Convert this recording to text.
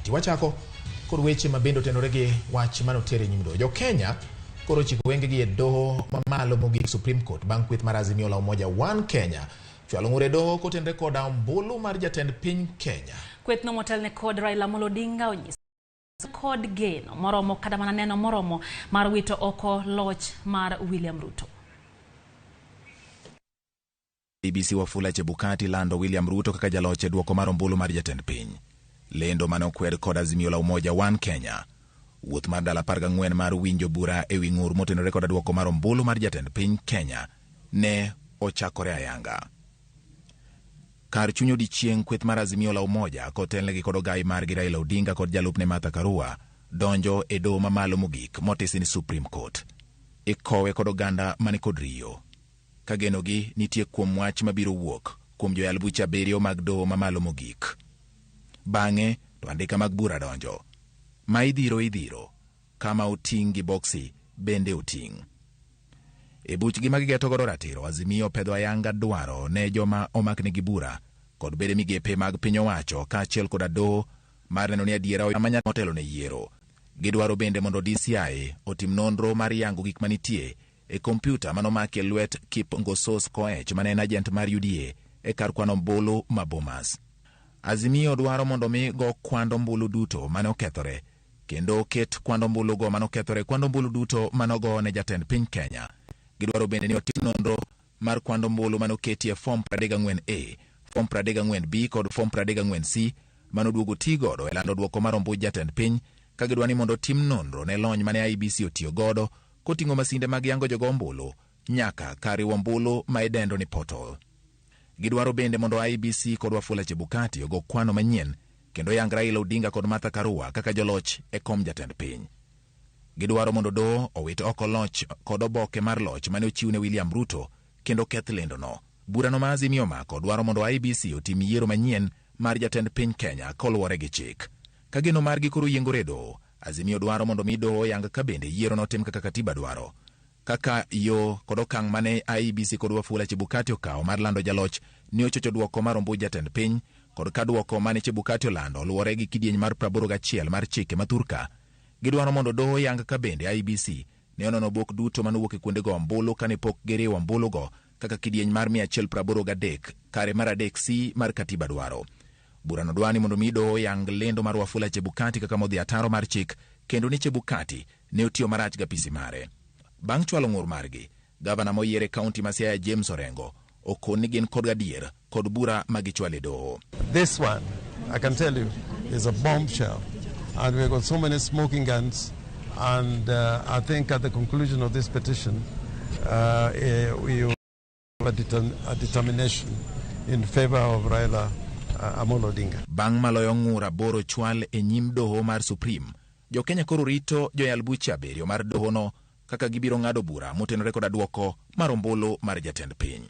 Chebukati. Wachako kod weche mabendo tenore gi wach manotere nyim doho. Jo Kenya koro chiko wengegi e doho mamalo mogik Supreme Court bang' kweth mar Azimio la Umoja One Kenya chwalo ng'ur e doho kotenore kod ombulu mar jatend piny Kenya. Kweth no motelne kod Raila Odinga onyis kod geno moromo kata mana neno moromo mar wito oko loch mar William Ruto. BBC Wafula Chebukati lando William Ruto kaka jaloch e duoko mar ombulu mar jatend piny. Lendo mane okwed kod Azimio la Umoja One Kenya. Wuoth mar dala 14 mar winjo bura e wi ng'ur motenore kod duoko mar ombulu mar jatend piny Kenya ne ochakore ayanga. Kar chunyo di chieng' kweth mar Azimio la Umoja kotelnegi kod ogai margi Raila Odinga kod jalupne Martha Karua donjo e doho mamalo mogik motisi ni Supreme Court. Ikowe kod oganda mani kod riyo. Kagenogi nitie kuom wach mabiro wuok kuom joyal bucha 7 mag doho mamalo mogik. Bang'e to andika mag bura donjo. Ma idhiro kama oting' gi boksi bende oting'. E buchgi magigeto godo ratiro, Azimio pedho ayanga dwaro ne joma omakne gi bura kod bede migepe mag piny owacho kaachiel kod doho mar neno ni adiera amanya motelo ne yiero. Gidwaro bende mondo DCI otim nonro mar yango gik manitie e kompyuta manomaki e lwet Kip Ngosos Koech mane en agent mar UDA e kar kwano ombulu ma Bomas. Azimio dwaro mondo mi go kwando ombulu duto mane okethore kendo ket kwando ombulu go mane okethore kwando ombulu duto manogo ne jatend piny Kenya. Gidwaro bende ni otim nonro mar kwando ombulu mane oketie form 34A, form 34B kod form 34C manoduogo tigodo e lando duoko mar ombulu jatend piny ka gidwaro ni mondo tim nonro ne lony mane IBC otiyo godo koting'o masinde mag yango jogo ombulu nyaka kar ombulu ma idendo ni portal. Gidwaro bende mondo IBC kod Wafula Chebukati ogo kwano manyien kendo yang Raila Odinga kod Martha Karua kaka joloch e kom jatend piny. Gidwaro mondo doho owit oko loch kod oboke mar loch mane ochiwne William Ruto kendo keth lendono. Burano ma Azimio mako dwaro mondo IBC otim yiero manyien mar jatend piny Kenya koluwore gi chik. Kageno margi koro yiengore doho, Azimio dwaro mondo mi doho yang ka bende yiero notim kaka katiba dwaro. Kaka yo kod okang' mane IBC kod Wafula Chebukati okawo mar lando jaloch ni ochocho duoko mar ombulu jatend piny kod ka duoko mane Chebukati olando luwore gi kidieny mar 81 mar chike mathurka. Gidwaro mondo doho yang ka bende IBC ne onono bok duto manowuok e kuonde go ombulu kane pok giriwo ombulu go kaka kidieny mar 183 kare mar 3C mar katiba dwaro. Burano dwani mondo mi doho yang lendo mar Wafula Chebukati kaka modhi ataro mar chik kendo ni Chebukati ne otiyo marach ga pisi mare. Bang' chwalo ng'ur margi, gavana moyiere kaunti ma Siaya James Orengo okoni gin kod gadier kod bura magichwale doho. This one, I can tell you, is a bombshell. And we've got so many smoking guns. And I think at the conclusion of this petition, we will have a determination in favor of Raila Odinga. Bang' maloyo ng'ura boro chwal e nyim doho mar Supreme, jo Kenya koro rito joyal bucha 7 mar doho no kaka gibiro ng'ado bura motenore kod duoko mar ombulu mar jatend piny.